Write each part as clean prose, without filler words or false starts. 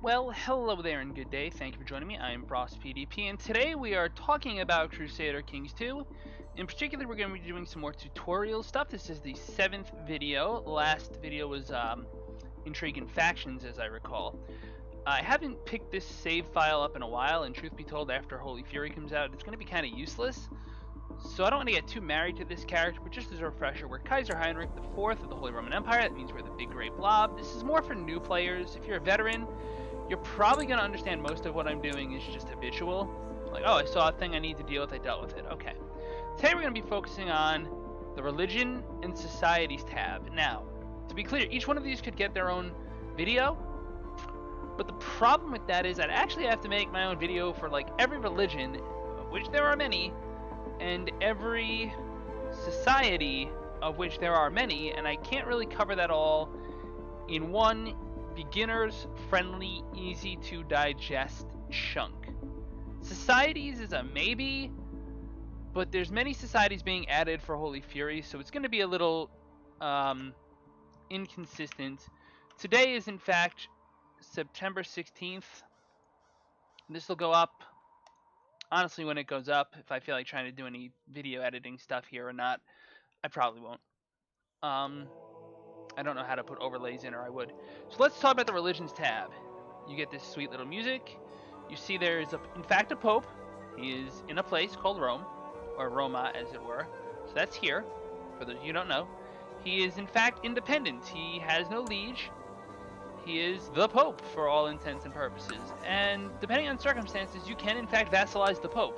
Well, hello there and good day. Thank you for joining me. I am Frost PDP, and today we are talking about Crusader Kings 2. In particular, we're going to be doing some more tutorial stuff. This is the 7th video. The last video was Intrigue and Factions, as I recall. I haven't picked this save file up in a while, and truth be told, after Holy Fury comes out, it's going to be kind of useless. So I don't want to get too married to this character, but just as a refresher, we're Kaiser Heinrich IV of the Holy Roman Empire. That means we're the big gray blob. This is more for new players. If you're a veteran, you're probably going to understand most of what I'm doing is just habitual. Like, oh, I saw a thing I need to deal with, I dealt with it. Okay. Today we're going to be focusing on the Religion and Societies tab. Now, to be clear, each one of these could get their own video, but the problem with that is I'd actually have to make my own video for like every religion, of which there are many, and every society, of which there are many, and I can't really cover that all in one beginners friendly, easy to digest chunk. Societies is a maybe, but there's many societies being added for Holy Fury, so it's going to be a little inconsistent. Today is in fact September 16th. This will go up honestly when it goes up. If I feel like trying to do any video editing stuff here or not, I probably won't. I don't know how to put overlays in, or I would. So let's talk about the Religions tab. You get this sweet little music. You see there's, in fact, a pope. He is in a place called Rome, or Roma, as it were. So that's here, for those of you who don't know. He is, in fact, independent. He has no liege. He is the pope, for all intents and purposes. And depending on circumstances, you can, in fact, vassalize the pope.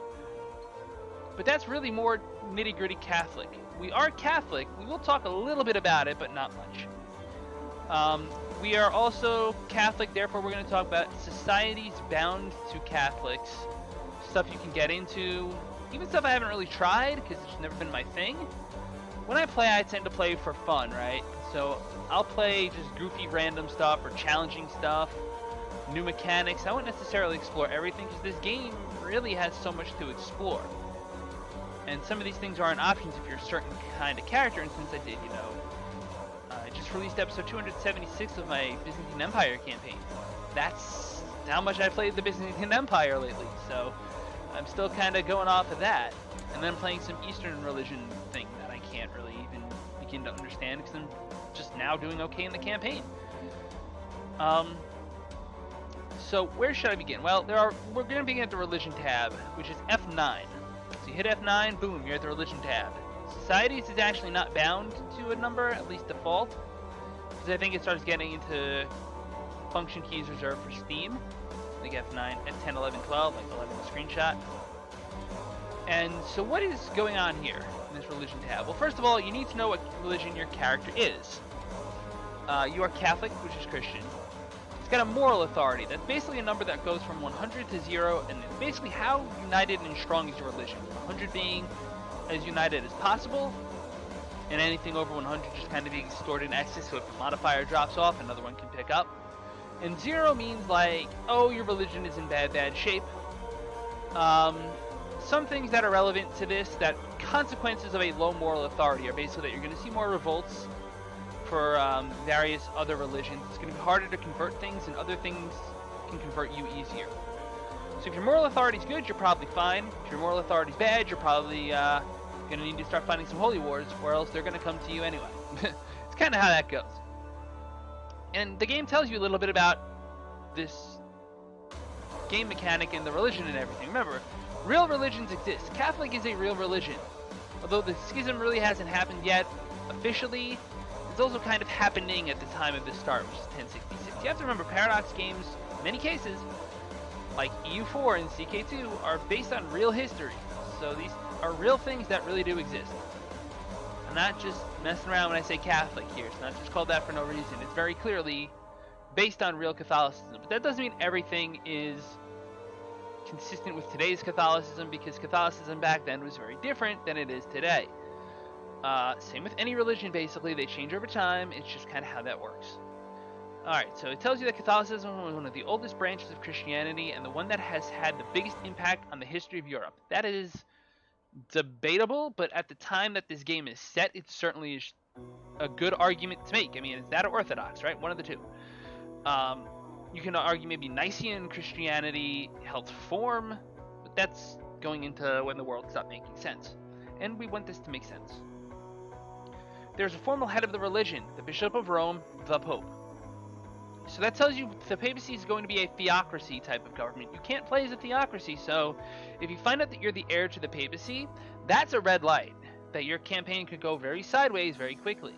But that's really more nitty-gritty Catholic. We are Catholic. We will talk a little bit about it, but not much. We are also Catholic, therefore we're going to talk about societies bound to Catholics, stuff you can get into, even stuff I haven't really tried because it's never been my thing. When I play, I tend to play for fun, right? So I'll play just goofy random stuff or challenging stuff, new mechanics. I won't necessarily explore everything because this game really has so much to explore. And some of these things aren't options if you're a certain kind of character, and since I did, I just released episode 276 of my Byzantine Empire campaign. That's how much I played the Byzantine Empire lately, so I'm still kind of going off of that. And then I'm playing some Eastern religion thing that I can't really even begin to understand because I'm just now doing okay in the campaign. So where should I begin? Well, we're going to begin at the Religion tab, which is F9. So you hit F9, boom, you're at the Religion tab. Societies is actually not bound to a number, at least default, because I think it starts getting into function keys reserved for Steam, like F9, F10, 11, 12, like 11 screenshot. And so what is going on here in this Religion tab? Well, first of all, you need to know what religion your character is. You are Catholic, which is Christian. It's got a moral authority. That's basically a number that goes from 100 to 0, and it's basically how united and strong is your religion. 100 being as united as possible, and anything over 100 just kind of being stored in excess, so if the modifier drops off, another one can pick up. And 0 means like, oh, your religion is in bad shape. Some things that are relevant to this, that consequences of a low moral authority are basically that you're going to see more revolts for various other religions. It's going to be harder to convert things, and other things can convert you easier. So if your moral authority is good, you're probably fine. If your moral authority is bad, you're probably going to need to start fighting some holy wars, or else they're going to come to you anyway. It's kind of how that goes. And the game tells you a little bit about this game mechanic and the religion and everything. Remember, real religions exist. Catholic is a real religion. Although the schism really hasn't happened yet officially, it's also kind of happening at the time of the start, which is 1066. You have to remember, Paradox games, in many cases, like EU4 and CK2, are based on real history. So these are real things that really do exist. I'm not just messing around when I say Catholic here. It's not just called that for no reason. It's very clearly based on real Catholicism. But that doesn't mean everything is consistent with today's Catholicism, because Catholicism back then was very different than it is today. Same with any religion, basically. They change over time. It's just kind of how that works. Alright, so it tells you that Catholicism was one of the oldest branches of Christianity and the one that has had the biggest impact on the history of Europe. That is debatable, but at the time that this game is set, it certainly is a good argument to make. I mean, it's that or Orthodox, right? One of the two. You can argue maybe Nicene Christianity held form, but that's going into when the world stopped making sense. And we want this to make sense. There's a formal head of the religion, the Bishop of Rome, the Pope. So that tells you the papacy is going to be a theocracy type of government. You can't play as a theocracy, so if you find out that you're the heir to the papacy, that's a red light, that your campaign could go very sideways very quickly.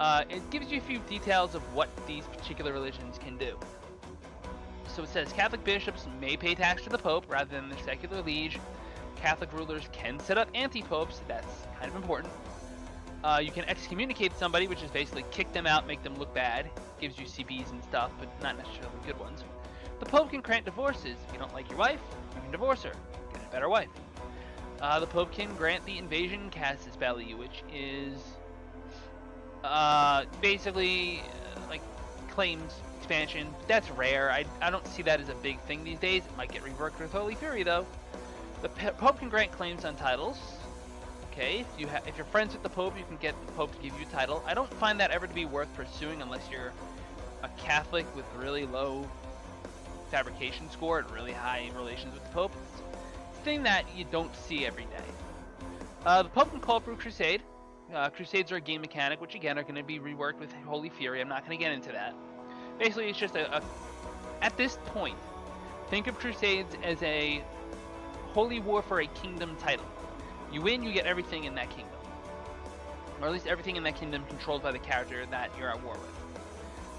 It gives you a few details of what these particular religions can do. So it says Catholic bishops may pay tax to the Pope rather than their secular liege. Catholic rulers can set up anti-popes, that's kind of important. You can excommunicate somebody, which is basically kick them out, make them look bad. Gives you CBs and stuff, but not necessarily good ones. The Pope can grant divorces. If you don't like your wife, you can divorce her. Get a better wife. The Pope can grant the invasion casus belli, which is basically like claims expansion. That's rare. I don't see that as a big thing these days. It might get reworked with Holy Fury though. The Pope can grant claims on titles. Okay, if you're friends with the Pope, you can get the Pope to give you a title. I don't find that ever to be worth pursuing unless you're a Catholic with really low fabrication score and really high relations with the Pope. It's a thing that you don't see every day. The Pope can call for a crusade. Crusades are a game mechanic, which again are going to be reworked with Holy Fury. I'm not going to get into that. Basically, it's just at this point, think of Crusades as a holy war for a kingdom title. You win, you get everything in that kingdom. Or at least everything in that kingdom controlled by the character that you're at war with.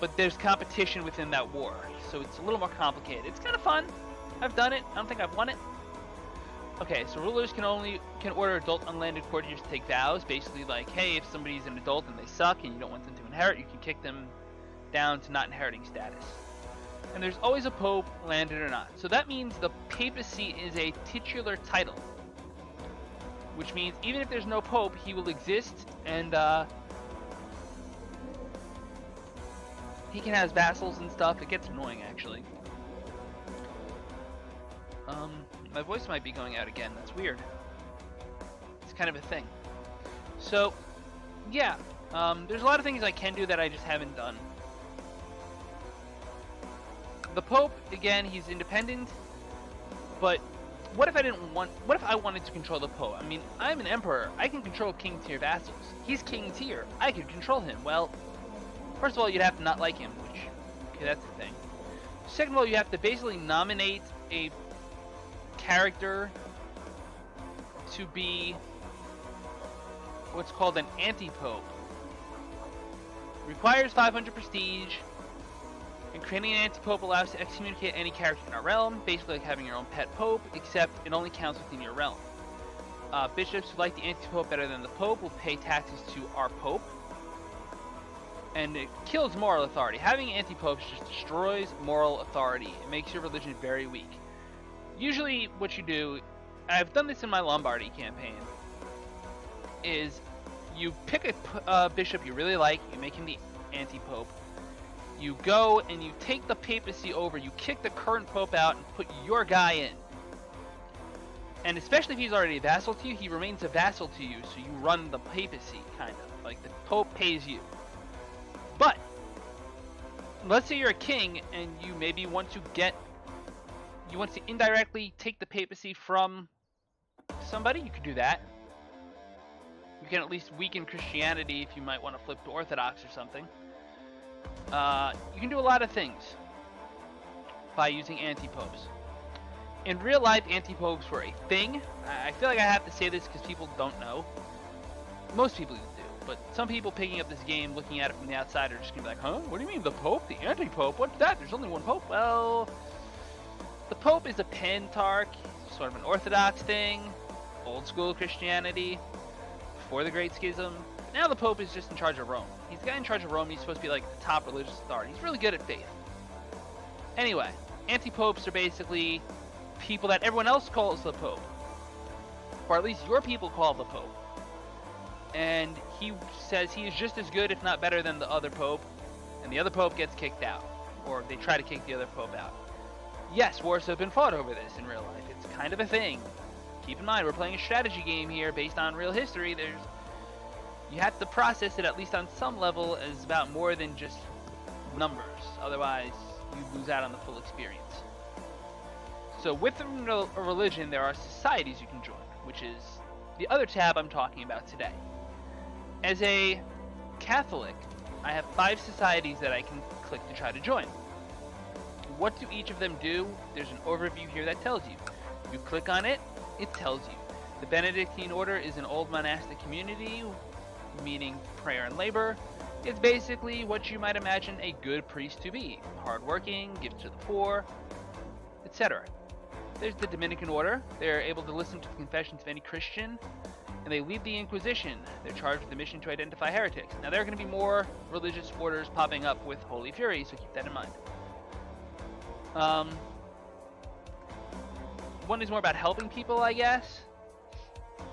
But there's competition within that war, so it's a little more complicated. It's kind of fun. I've done it. I don't think I've won it. Okay, so rulers can order adult unlanded courtiers to take vows. Basically like, hey, if somebody's an adult and they suck and you don't want them to inherit, you can kick them down to not inheriting status. And there's always a pope, landed or not. So that means the papacy is a titular title. Which means even if there's no pope, he will exist, and he can have vassals and stuff. It gets annoying, actually. My voice might be going out again. That's weird. It's kind of a thing. So, yeah. There's a lot of things I can do that I just haven't done. The Pope, again, he's independent, but what if I wanted to control the Pope? I mean, I'm an emperor. I can control king tier vassals. He's king tier. I could control him. Well, first of all, you'd have to not like him, which, okay, that's the thing. Second of all, you have to basically nominate a character to be what's called an anti-pope. Requires 500 prestige. And creating an anti-pope allows to excommunicate any character in our realm, basically like having your own pet pope, except it only counts within your realm. Bishops who like the anti-pope better than the pope will pay taxes to our pope. And it kills moral authority. Having anti-popes just destroys moral authority. It makes your religion very weak. Usually what you do, I've done this in my Lombardy campaign, is you pick a bishop you really like, you make him the anti-pope. You go and you take the papacy over, you kick the current pope out and put your guy in. And especially if he's already a vassal to you, he remains a vassal to you, so you run the papacy, kind of. Like, the pope pays you. But, let's say you're a king and you maybe want to indirectly take the papacy from somebody, you could do that. You can at least weaken Christianity if you might want to flip to Orthodox or something. You can do a lot of things by using anti-popes. In real life, anti-popes were a thing. I feel like I have to say this because people don't know. Most people do, but some people picking up this game, looking at it from the outside, are just going to be like, huh? What do you mean, the Pope? The anti-pope? What's that? There's only one Pope? Well, the Pope is a pentarch, sort of an Orthodox thing, old school Christianity, before the Great Schism. Now the Pope is just in charge of Rome. He's the guy in charge of Rome. He's supposed to be like the top religious authority. He's really good at faith. Anyway, anti-popes are basically people that everyone else calls the Pope. Or at least your people call the Pope. And he says he is just as good, if not better, than the other Pope. And the other Pope gets kicked out. Or they try to kick the other Pope out. Yes, wars have been fought over this in real life. It's kind of a thing. Keep in mind, we're playing a strategy game here based on real history. You have to process it, at least on some level, as about more than just numbers. Otherwise, you lose out on the full experience. So within a religion, there are societies you can join, which is the other tab I'm talking about today. As a Catholic, I have 5 societies that I can click to try to join. What do each of them do? There's an overview here that tells you. You click on it, it tells you. The Benedictine order is an old monastic community, meaning prayer and labor. It's basically what you might imagine a good priest to be. Hardworking, gives to the poor, etc. There's the Dominican order. They're able to listen to the confessions of any Christian, and they lead the Inquisition. They're charged with the mission to identify heretics. Now, there are going to be more religious orders popping up with Holy Fury, so keep that in mind. One is more about helping people, I guess,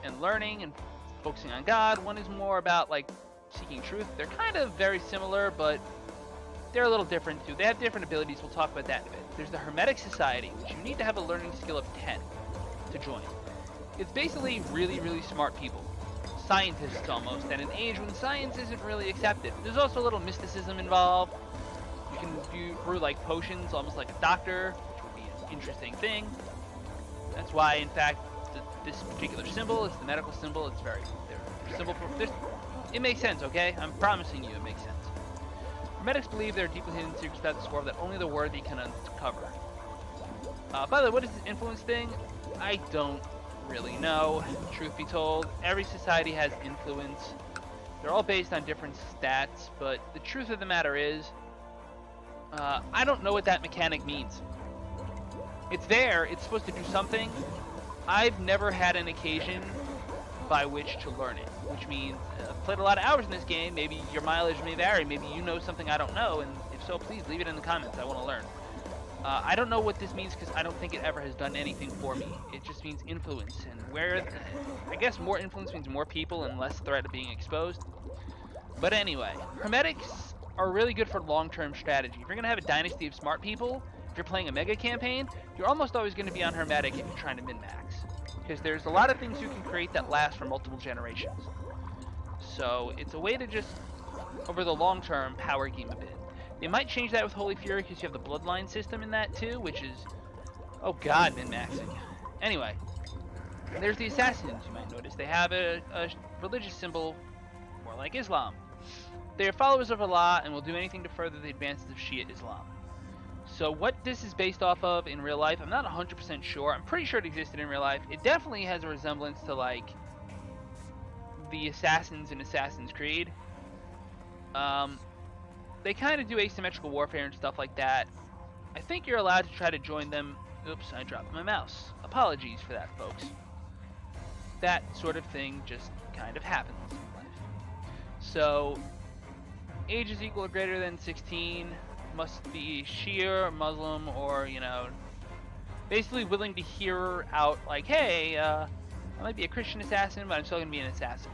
and learning and focusing on God. One is more about, like, seeking truth. They're kind of very similar, but they're a little different, too. They have different abilities. We'll talk about that in a bit. There's the Hermetic Society, which you need to have a learning skill of 10 to join. It's basically really, really smart people. Scientists, almost, at an age when science isn't really accepted. There's also a little mysticism involved. You can brew, like, potions, almost like a doctor, which would be an interesting thing. That's why, in fact, this particular symbol is the medical symbol. It's very symbol. It makes sense, okay? I'm promising you it makes sense. Hermetics believe there are deeply hidden secrets about this world that only the worthy can uncover. By the way, what is this influence thing? I don't really know, truth be told. Every society has influence. They're all based on different stats, but the truth of the matter is, I don't know what that mechanic means. It's there, it's supposed to do something. I've never had an occasion by which to learn it, which means I've played a lot of hours in this game. Maybe your mileage may vary, maybe you know something I don't know, and if so, please leave it in the comments. I want to learn. I don't know what this means because I don't think it ever has done anything for me. It just means influence, and I guess more influence means more people and less threat of being exposed. But anyway, Hermetics are really good for long-term strategy. If you're going to have a dynasty of smart people, if you're playing a mega campaign, you're almost always going to be on Hermetic if you're trying to min-max. Because there's a lot of things you can create that last for multiple generations. So it's a way to just, over the long term, power game a bit. They might change that with Holy Fury because you have the bloodline system in that too, which is, oh god, min-maxing. Anyway, there's the Assassins, you might notice. They have a religious symbol more like Islam. They are followers of Allah and will do anything to further the advances of Shia Islam. So what this is based off of in real life, I'm not 100% sure. I'm pretty sure it existed in real life. It definitely has a resemblance to, like, the Assassins in Assassin's Creed. They kind of do asymmetrical warfare and stuff like that. I think you're allowed to try to join them. Oops, I dropped my mouse. Apologies for that, folks. That sort of thing just kind of happens in life. So, age is equal or greater than 16. Must be Shia, Muslim, or, you know, basically willing to hear out, like, hey, I might be a Christian assassin, but I'm still going to be an assassin.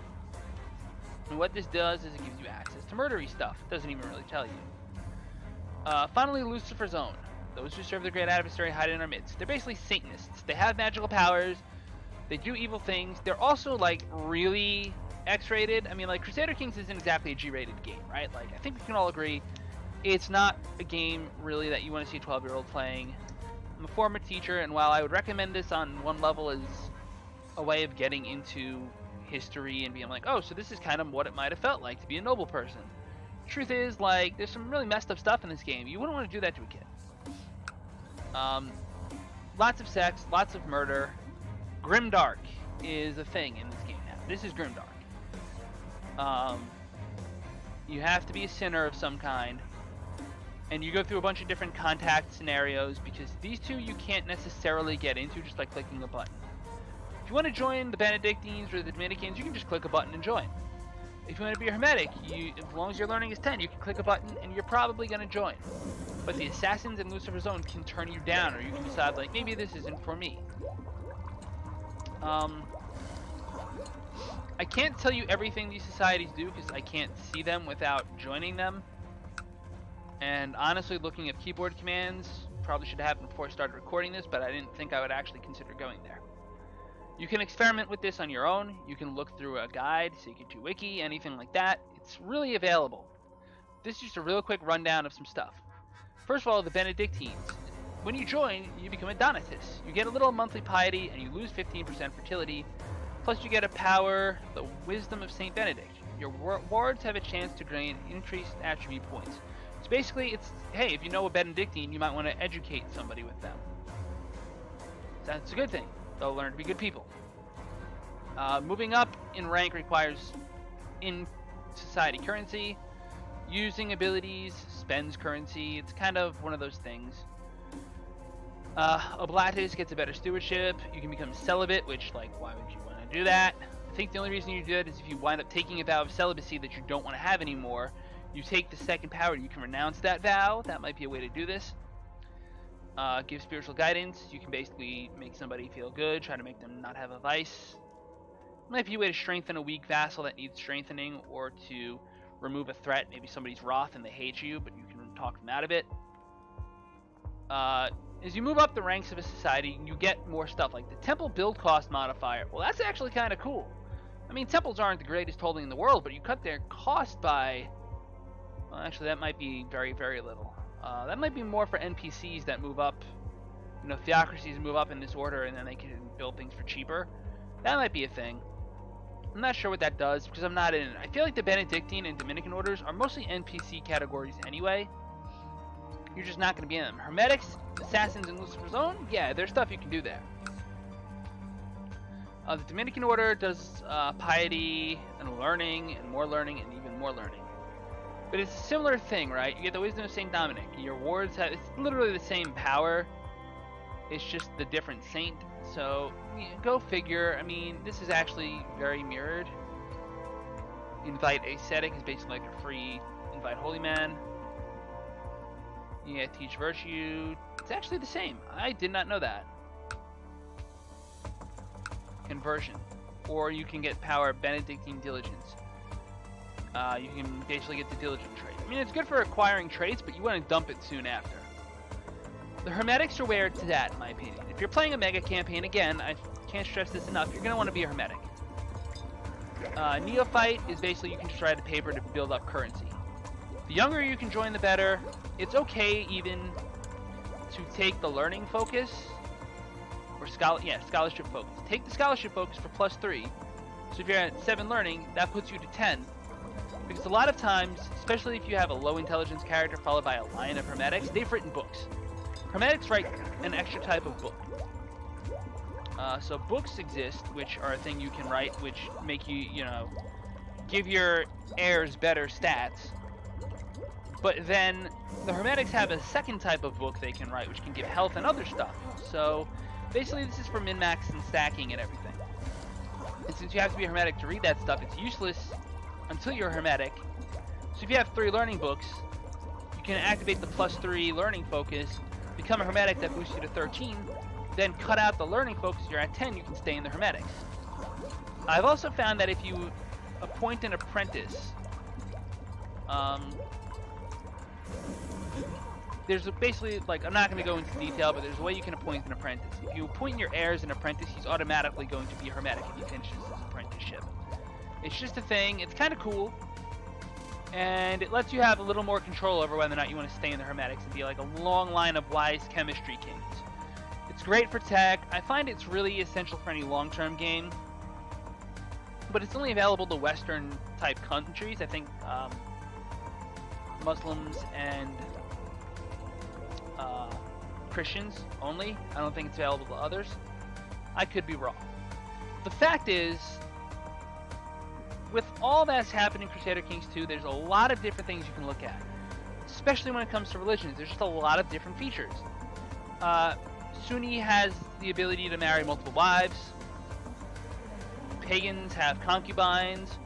And what this does is it gives you access to murdery stuff. It doesn't even really tell you. Finally, Lucifer's Own. Those who serve the great adversary hide in our midst. They're basically Satanists. They have magical powers. They do evil things. They're also, like, really X-rated. I mean, like, Crusader Kings isn't exactly a G-rated game, right? Like, I think we can all agree it's not a game, really, that you want to see a 12-year-old playing. I'm a former teacher, and while I would recommend this on one level as a way of getting into history and being like, oh, so this is kind of what it might have felt like to be a noble person. Truth is, like, there's some really messed up stuff in this game. You wouldn't want to do that to a kid. Lots of sex, lots of murder. Grimdark is a thing in this game now. This is Grimdark. You have to be a sinner of some kind. And you go through a bunch of different contact scenarios because these two you can't necessarily get into just by clicking a button. If you want to join the Benedictines or the Dominicans, you can just click a button and join. If you want to be a Hermetic, as long as your learning is 10, you can click a button and you're probably going to join. But the Assassins and Lucifer's Own can turn you down, or you can decide, like, maybe this isn't for me. I can't tell you everything these societies do because I can't see them without joining them. And honestly, looking at keyboard commands probably should have happened before I started recording this, but I didn't think I would actually consider going there. You can experiment with this on your own. You can look through a guide, Secret 2 Wiki, anything like that. It's really available. this is just a real quick rundown of some stuff. First of all, the Benedictines. When you join, you become a Donatus. You get a little monthly piety, and you lose 15% fertility. Plus, you get a power, the Wisdom of Saint Benedict. Your wards have a chance to gain increased attribute points. So basically, it's, hey, if you know a Benedictine, you might want to educate somebody with them. That's a good thing. They'll learn to be good people. Moving up in rank requires in society currency. Using abilities spends currency. It's kind of one of those things. Oblatus gets a better stewardship. You can become celibate, which, like, why would you want to do that? I think the only reason you do that is if you wind up taking a vow of celibacy that you don't want to have anymore. You take the second power, you can renounce that vow. That might be a way to do this. Give spiritual guidance. You can basically make somebody feel good, try to make them not have a vice. Might be a way to strengthen a weak vassal that needs strengthening, or to remove a threat. Maybe somebody's wroth and they hate you, but you can talk them out of it. As you move up the ranks of a society, you get more stuff like the temple build cost modifier. Well, that's actually kind of cool. I mean, temples aren't the greatest holding in the world, but you cut their cost by... Well, actually, that might be very, very little. That might be more for NPCs that move up. You know, theocracies move up in this order, and then they can build things for cheaper. That might be a thing. I'm not sure what that does, because I'm not in it. I feel like the Benedictine and Dominican orders are mostly NPC categories anyway. You're just not going to be in them. Hermetics, Assassins, and Lucifer's Own, yeah, there's stuff you can do there. The Dominican order does piety, and learning, and even more learning. But it's a similar thing, right? You get the Wisdom of Saint Dominic. Your wards have, it's literally the same power. It's just the different saint. So, yeah, go figure. I mean, this is actually very mirrored. Invite Ascetic is basically like a free Invite Holy Man. Yeah, Teach Virtue. It's actually the same. I did not know that. Conversion. Or you can get power Benedictine Diligence. You can basically get the Diligent trait. I mean, it's good for acquiring traits, but you want to dump it soon after. The Hermetics are where it's at, in my opinion. If you're playing a mega campaign, again, I can't stress this enough, you're going to want to be a Hermetic. Neophyte is basically you can just try to paper to build up currency. The younger you can join, the better. It's okay even to take the learning focus, or scholarship focus. Take the scholarship focus for +3. So if you're at 7 learning, that puts you to 10. Because a lot of times, especially if you have a low intelligence character followed by a line of Hermetics, they've written books. Hermetics write an extra type of book. So books exist, which are a thing you can write, which make you, you know, give your heirs better stats. But then the Hermetics have a second type of book they can write, which can give health and other stuff. So basically this is for min-max and stacking and everything. And since you have to be a Hermetic to read that stuff, it's useless until you're a Hermetic. So if you have 3 learning books, you can activate the +3 learning focus, become a Hermetic that boosts you to 13, then cut out the learning focus, you're at 10, you can stay in the Hermetics. I've also found that if you appoint an apprentice, there's basically, like, I'm not going to go into detail, but there's a way you can appoint an apprentice. If you appoint your heirs an apprentice, he's automatically going to be a Hermetic if he finishes his apprenticeship. It's just a thing, it's kind of cool, and it lets you have a little more control over whether or not you want to stay in the Hermetics and be like a long line of wise chemistry kings. It's great for tech. I find it's really essential for any long-term game, but it's only available to Western type countries. I think Muslims and Christians only. I don't think it's available to others. I could be wrong. The fact is, with all that's happened in Crusader Kings 2, there's a lot of different things you can look at. Especially when it comes to religions, there's just a lot of different features. Sunni has the ability to marry multiple wives. Pagans have concubines.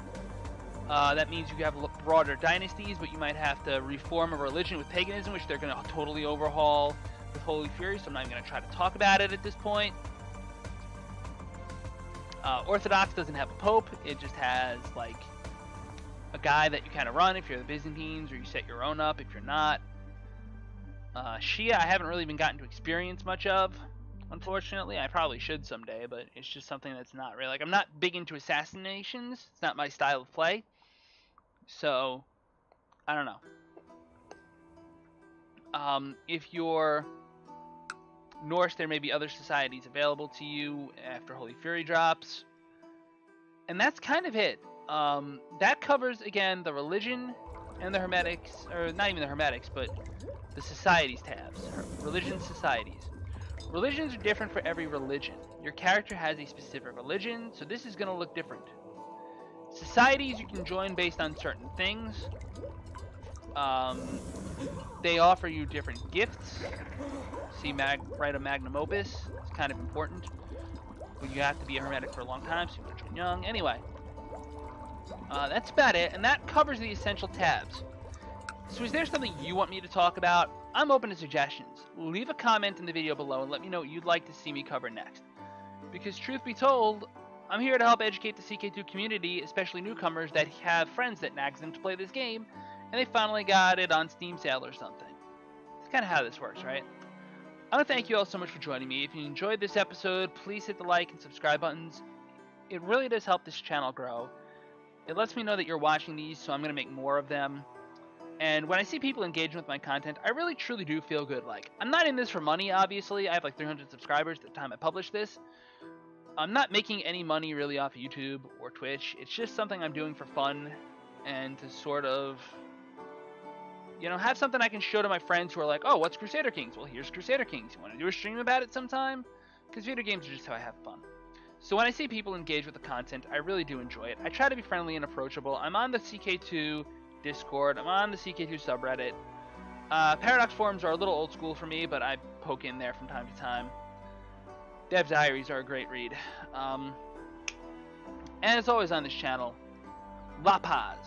That means you have broader dynasties, but you might have to reform a religion with paganism, which they're going to totally overhaul with Holy Fury, so I'm not even going to try to talk about it at this point. Orthodox doesn't have a pope, it just has, like, a guy that you kind of run if you're the Byzantines, or you set your own up if you're not. Shia, I haven't really even gotten to experience much of, unfortunately. I probably should someday, but it's just something that's not really, like, I'm not big into assassinations. It's not my style of play. So, I don't know. If you're Norse, there may be other societies available to you after Holy Fury drops. And that's kind of it. That covers, again, the religion and the hermetics, or not even the hermetics, but the societies tabs. Religion societies. Religions are different for every religion. Your character has a specific religion, so this is going to look different. Societies you can join based on certain things. They offer you different gifts. See, write a magnum opus. It's kind of important. But you have to be a hermetic for a long time, so you want to join young. Anyway, that's about it, and that covers the essential tabs. So is there something you want me to talk about? I'm open to suggestions. Leave a comment in the video below and let me know what you'd like to see me cover next. Because truth be told, I'm here to help educate the CK2 community, especially newcomers that have friends that nags them to play this game, and they finally got it on Steam sale or something. It's kind of how this works, right? I want to thank you all so much for joining me. If you enjoyed this episode, please hit the like and subscribe buttons. It really does help this channel grow. It lets me know that you're watching these, so I'm going to make more of them. And when I see people engaging with my content, I really truly do feel good. Like, I'm not in this for money, obviously. I have like 300 subscribers at the time I publish this. I'm not making any money really off YouTube or Twitch. It's just something I'm doing for fun and to sort of, you know, have something I can show to my friends who are like, oh, what's Crusader Kings? Well, here's Crusader Kings. You want to do a stream about it sometime? Because video games are just how I have fun. So when I see people engage with the content, I really do enjoy it. I try to be friendly and approachable. I'm on the CK2 Discord. I'm on the CK2 subreddit. Paradox forums are a little old school for me, but I poke in there from time to time. Dev's Diaries are a great read. And as always on this channel, La Paz.